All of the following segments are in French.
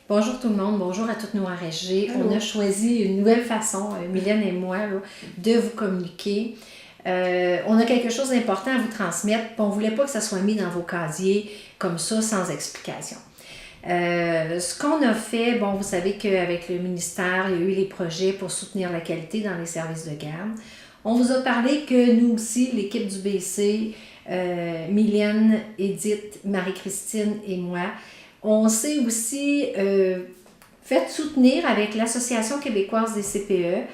Bonjour tout le monde, bonjour à toutes nos RSG. Allô. On a choisi une nouvelle façon, Mylène et moi, là, de vous communiquer. On a quelque chose d'important à vous transmettre, puis on ne voulait pas que ça soit mis dans vos casiers comme ça, sans explication. Ce qu'on a fait, bon, vous savez qu'avec le ministère, il y a eu les projets pour soutenir la qualité dans les services de garde. On vous a parlé que nous aussi, l'équipe du BC, Mylène, Edith, Marie-Christine et moi, on s'est aussi fait soutenir avec l'Association québécoise des CPE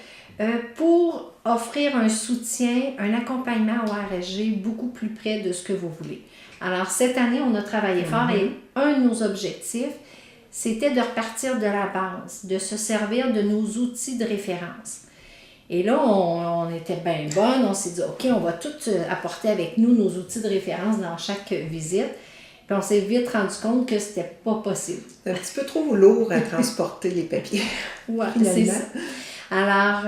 pour offrir un soutien, un accompagnement au RSG beaucoup plus près de ce que vous voulez. Alors, cette année, on a travaillé fort et un de nos objectifs, c'était de repartir de la base, de se servir de nos outils de référence. Et là, on était bien bonnes, on s'est dit, OK, on va tout apporter avec nous, nos outils de référence dans chaque visite. Puis on s'est vite rendu compte que c'était pas possible. C'est un petit peu trop lourd à transporter les papiers. Oui, c'est ça. Alors,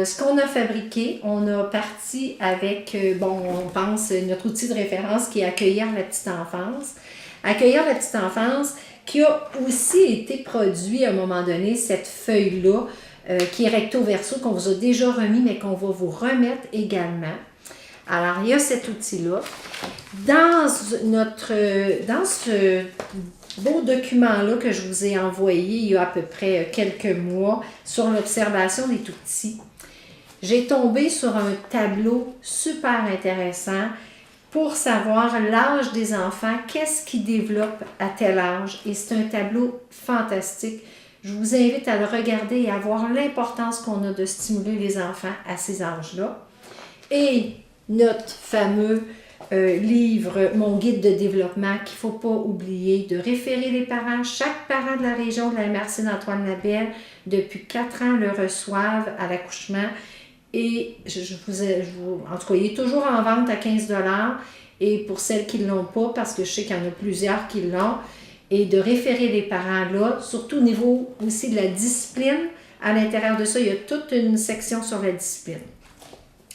ce qu'on a fabriqué, on a parti avec, on pense, notre outil de référence qui est Accueillir la petite enfance. Accueillir la petite enfance qui a aussi été produit à un moment donné, cette feuille-là, qui est recto verso, qu'on vous a déjà remis, mais qu'on va vous remettre également. Alors, il y a cet outil-là. Dans ce beau document-là que je vous ai envoyé il y a à peu près quelques mois sur l'observation des tout-petits, j'ai tombé sur un tableau super intéressant pour savoir l'âge des enfants, qu'est-ce qui développe à tel âge. Et c'est un tableau fantastique. Je vous invite à le regarder et à voir l'importance qu'on a de stimuler les enfants à ces âges-là. Et notre fameux livre, mon guide de développement, qu'il ne faut pas oublier de référer les parents. Chaque parent de la région de la MRC d'Antoine Labelle, depuis 4 ans, le reçoivent à l'accouchement. Et en tout cas, il est toujours en vente à 15 $. Et pour celles qui ne l'ont pas, parce que je sais qu'il y en a plusieurs qui l'ont, et de référer les parents là, surtout au niveau aussi de la discipline. À l'intérieur de ça, il y a toute une section sur la discipline.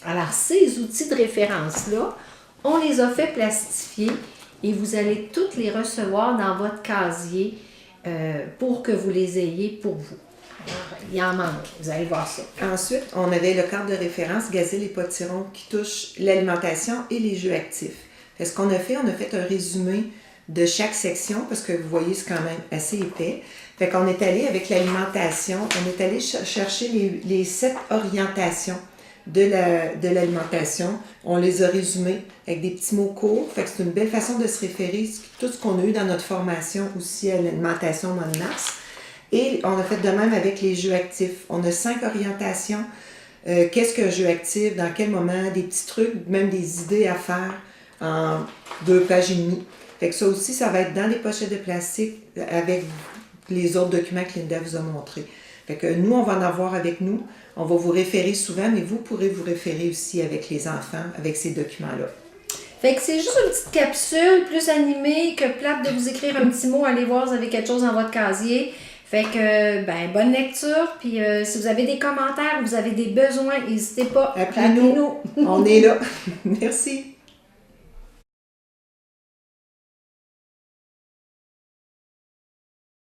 Alors, ces outils de référence-là, on les a fait plastifier et vous allez toutes les recevoir dans votre casier pour que vous les ayez pour vous. Alors, il en manque, vous allez voir ça. Ensuite, on avait le cadre de référence Gazelle et Potiron qui touche l'alimentation et les jeux actifs. Fait ce qu'on a fait, on a fait un résumé de chaque section parce que vous voyez, c'est quand même assez épais. Fait qu'on est allé avec l'alimentation, on est allé chercher les 7 orientations de l'alimentation. On les a résumés avec des petits mots courts. Fait que c'est une belle façon de se référer tout ce qu'on a eu dans notre formation aussi à l'alimentation au mois de mars. Et on a fait de même avec les jeux actifs. On a 5 orientations. Qu'est-ce qu'un jeu actif? Dans quel moment? Des petits trucs, même des idées à faire en 2 pages et demie. Fait que ça aussi, ça va être dans les pochettes de plastique avec les autres documents que Linda vous a montrés. Fait que nous, on va en avoir avec nous. On va vous référer souvent, mais vous pourrez vous référer aussi avec les enfants, avec ces documents-là. Fait que c'est juste une petite capsule plus animée que plate de vous écrire un petit mot. Allez voir, vous avez quelque chose dans votre casier. Fait que, bonne lecture. Puis si vous avez des commentaires, vous avez des besoins, n'hésitez pas. Appelez-nous. On est là. Merci.